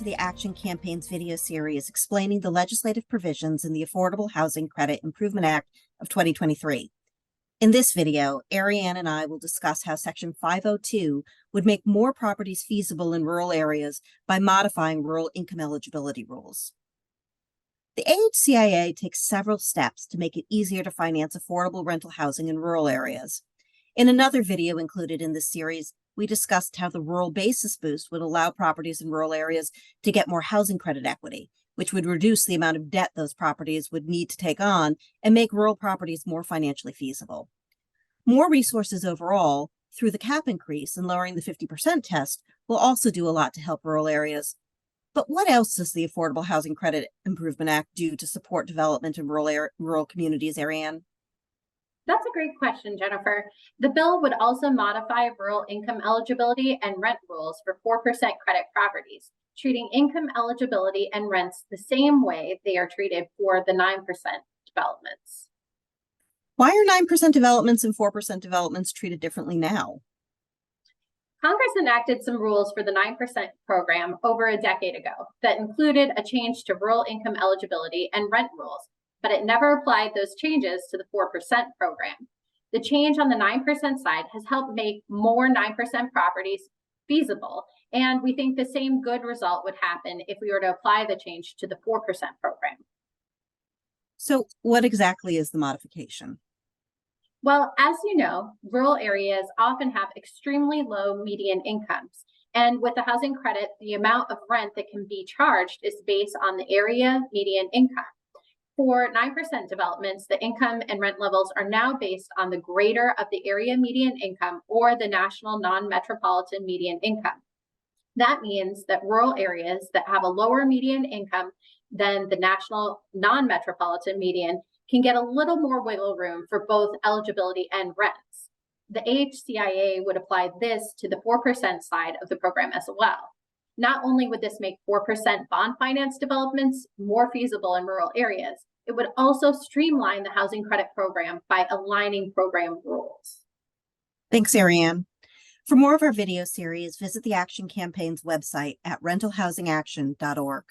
the Action Campaign's video series explaining the legislative provisions in the Affordable Housing Credit Improvement Act of 2023. In this video, Ariane and I will discuss how Section 502 would make more properties feasible in rural areas by modifying rural income eligibility rules. The AHCIA takes several steps to make it easier to finance affordable rental housing in rural areas. In another video included in this series, we discussed how the Rural Basis Boost would allow properties in rural areas to get more housing credit equity, which would reduce the amount of debt those properties would need to take on and make rural properties more financially feasible. More resources overall, through the cap increase and lowering the 50% test, will also do a lot to help rural areas. But what else does the Affordable Housing Credit Improvement Act do to support development in rural communities, Ariane? That's a great question, Jennifer. The bill would also modify rural income eligibility and rent rules for 4% credit properties, treating income eligibility and rents the same way they are treated for the 9% developments. Why are 9% developments and 4% developments treated differently now? Congress enacted some rules for the 9% program over a decade ago that included a change to rural income eligibility and rent rules, but it never applied those changes to the 4% program. The change on the 9% side has helped make more 9% properties feasible, and we think the same good result would happen if we were to apply the change to the 4% program. So what exactly is the modification? Well, as you know, rural areas often have extremely low median incomes. And with the housing credit, the amount of rent that can be charged is based on the area median income. For 9% developments, the income and rent levels are now based on the greater of the area median income or the national non-metropolitan median income. That means that rural areas that have a lower median income than the national non-metropolitan median can get a little more wiggle room for both eligibility and rents. The AHCIA would apply this to the 4% side of the program as well. Not only would this make 4% bond finance developments more feasible in rural areas, it would also streamline the housing credit program by aligning program rules. Thanks, Ariane. For more of our video series, visit the Action Campaign's website at rentalhousingaction.org.